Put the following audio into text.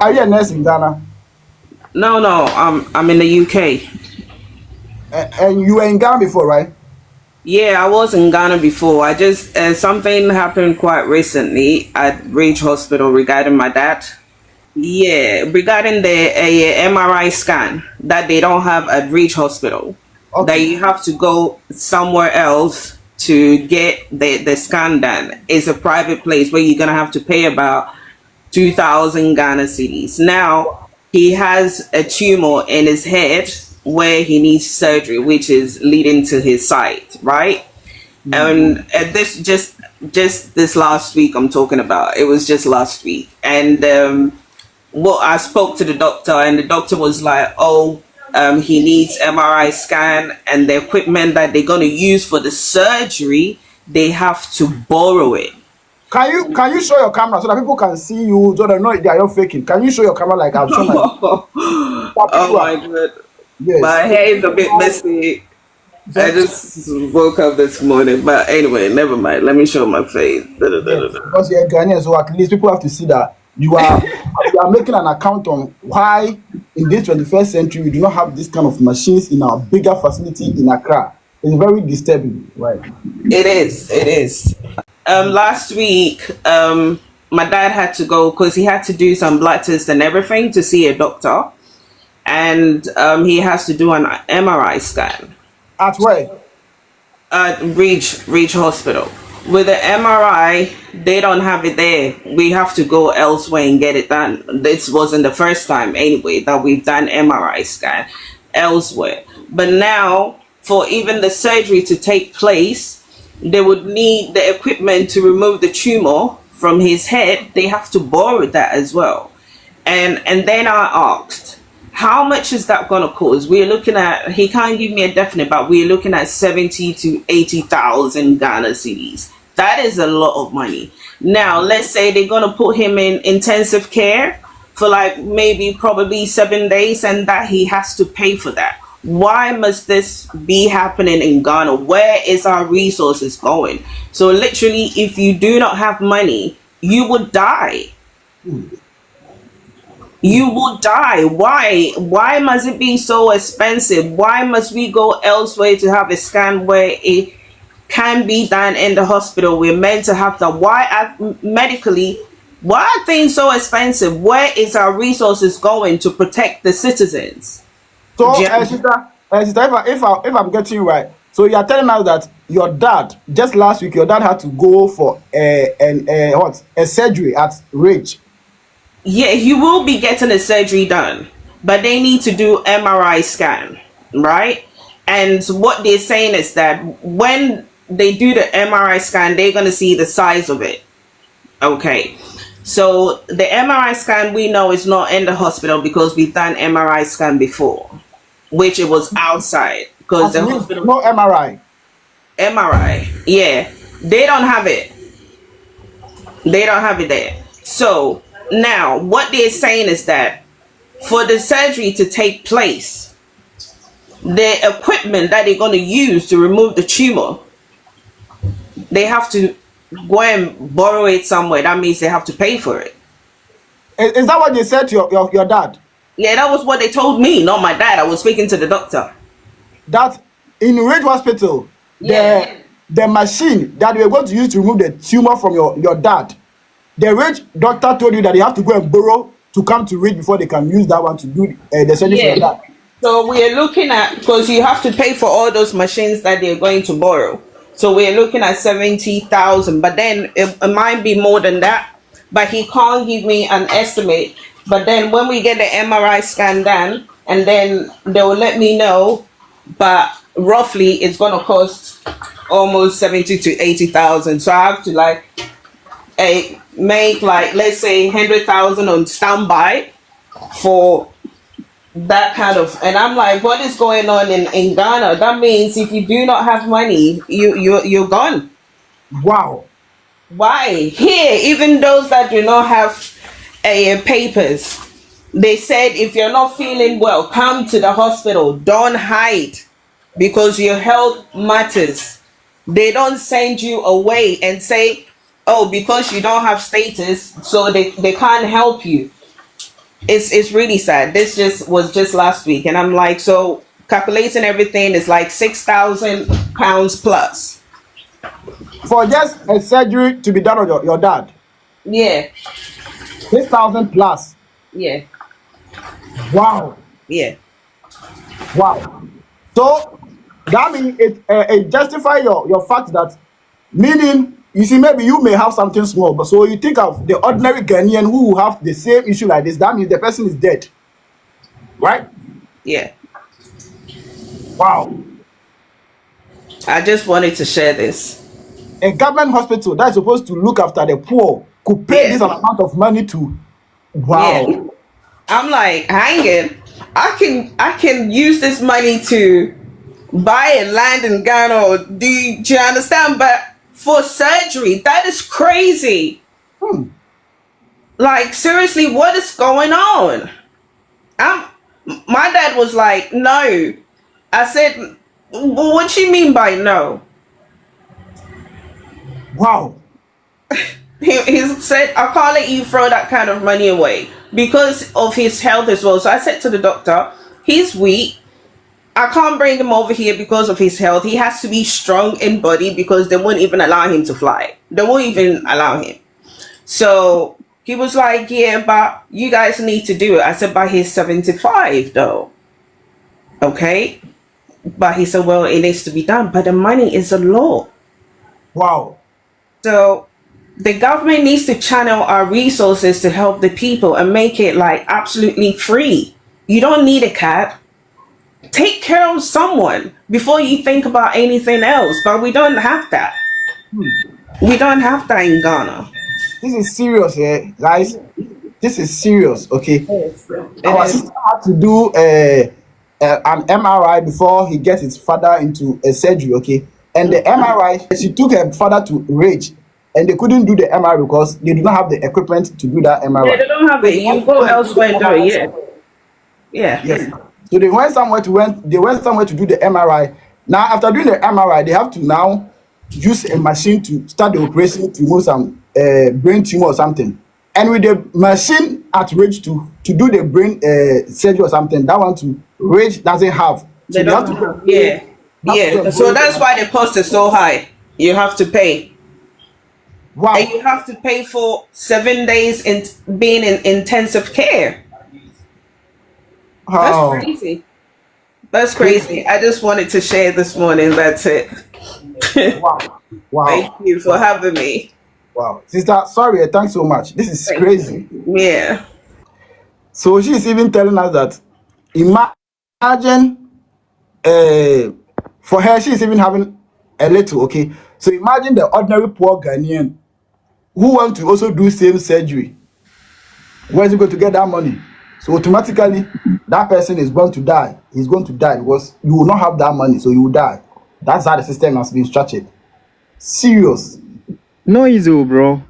Are you a nurse in Ghana? No, no, I'm in the UK. And you were in Ghana before, right? Yeah, I was in Ghana before. I just something happened quite recently at Ridge Hospital regarding my dad. Yeah, regarding the MRI scan that they don't have at Ridge Hospital, that Okay. you have to go somewhere else to get the scan done. It's a private place where you're gonna have to pay about 2,000 Ghana cedis. Now he has a tumor in his head where he needs surgery, which is leading to his sight, right? And this just this last week I'm talking about. It was just last week, and well, I spoke to the doctor, and the doctor was like, "Oh, he needs MRI scan, and the equipment that they're gonna use for the surgery, they have to borrow it." Can you show your camera so that people can see you so they know they are not faking? Can you show your camera like I've shown my Oh people? my god, Yes. my hair is a bit messy. I Just just woke up this morning, but anyway, never mind. Let me show my face. Da, da, da, da, yes, da. because you're Ghanaian, so at least people have to see that you are making an account on why in this 21st century we do not have this kind of machines in our bigger facility in Accra. It's very disturbing, right? It is. It is. Last week, my dad had to go because he had to do some blood tests and everything to see a doctor, and he has to do an MRI scan At where? at Reach Hospital. With the MRI, they don't have it there. We have to go elsewhere and get it done. This wasn't the first time anyway that we've done MRI scan elsewhere. But now, for even the surgery to take place, they would need the equipment to remove the tumor from his head. They have to borrow that as well. And then I asked, how much is that gonna cost? We're looking at, he can't give me a definite, but we're looking at 70 to 80,000 Ghana cedis. That is a lot of money. Now let's say they're gonna put him in intensive care for like maybe probably 7 days, and that he has to pay for that. Why must this be happening in Ghana? Where is our resources going? So literally, if you do not have money, you would die. You will die. Why must it be so expensive? Why must we go elsewhere to have a scan where it can be done in the hospital? We're meant to have that. Medically, why are things so expensive? Where is our resources going to protect the citizens? So, Gen- sister, if I'm getting you right, so you are telling us that your dad just last week your dad had to go for a surgery at Ridge. yeah, you will be getting a surgery done, but they need to do MRI scan, right? And what they're saying is that when they do the MRI scan, they're going to see the size of it. Okay. So the MRI scan we know is not in the hospital because we've done MRI scan before, which it was outside because At the Ridge, hospital no MRI. MRI, yeah, they don't have it. They don't have it there. So now what they're saying is that for the surgery to take place, the equipment that they're going to use to remove the tumor, they have to go and borrow it somewhere. That means they have to pay for it. Is that what they said to your dad? Yeah, that was what they told me, not my dad. I was speaking to the doctor. That in Ridge Hospital, Yeah. the machine that they were going to use to remove the tumor from your dad, the Ridge doctor told you that they have to go and borrow to come to Ridge before they can use that one to do the surgery for your Yeah. dad. So we're looking at, because you have to pay for all those machines that they're going to borrow. So we're looking at 70,000, but then it might be more than that. But he can't give me an estimate. But then when we get the MRI scan done, and then they will let me know. But roughly, it's gonna cost almost 70 to 80,000. So I have to like make like, let's say 100,000 on standby for that kind of. And I'm like, what is going on in Ghana? That means if you do not have money, you're gone. Wow. Why? Here, even those that do not have papers, they said if you're not feeling well, come to the hospital. Don't hide because your health matters. They don't send you away and say, oh, because you don't have status, so they can't help you. It's really sad. This just was just last week, and I'm like, so calculating everything is like £6,000 plus. For just a surgery to be done on your dad. Yeah, 6,000 plus. yeah, Wow. yeah, Wow. So that means it justify your fact that, meaning, you see, maybe you may have something small, but so you think of the ordinary Ghanaian who will have the same issue like this, that means the person is dead. Right? yeah. Wow. I just wanted to share this. A government hospital that is supposed to look after the poor could pay Yeah, this amount of money to. yeah. Wow. I'm like, hang it. I can use this money to buy a land in Ghana. Or do you understand? But for surgery, that is crazy. Hmm. Like seriously, what is going on? I'm. My dad was like, no. I said, what you mean by no? Wow. He said, I can't let you throw that kind of money away because of his health as well. So I said to the doctor, he's weak. I can't bring him over here because of his health. He has to be strong in body because they won't even allow him to fly. They won't even allow him. So he was like, yeah, but you guys need to do it. I said, but he's 75 though. Okay. But he said, well, it needs to be done. But the money is a lot. Wow. So the government needs to channel our resources to help the people and make it like absolutely free. You don't need a cat. Take care of someone before you think about anything else. But we don't have that. We don't have that in Ghana. This is serious, guys. This is serious, okay? It Our is. sister had to do an MRI before he gets his father into a surgery, okay? And the MRI, she took her father to Rage, and they couldn't do the MRI because they do not have the equipment to do that Yeah, MRI. they don't have it. You go elsewhere and do it. Yeah. Yeah. Yes. So they went somewhere to do the MRI. Now, after doing the MRI, they have to now use a machine to start the operation to remove some brain tumor or something. And with the machine at Rage to do the brain surgery or something, that one to Rage doesn't have. So They they have don't to have. Yeah. Yeah. So that's why the cost is so high. You have to pay. And wow. you have to pay for 7 days in being in intensive care. That's Oh, crazy. That's crazy. I just wanted to share this morning. That's it. wow. Thank Wow. you for having me. Wow. Sister, sorry, thanks so much. This is Thank crazy. you. Yeah. So she's even telling us that, imagine, uh, for her, she's even having a little, okay? So imagine the ordinary poor Ghanaian who want to also do same surgery. Where's he going to get that money? So automatically, that person is going to die. He's going to die because you will not have that money, so you will die. That's how the system has been structured. Serious. No easy, bro.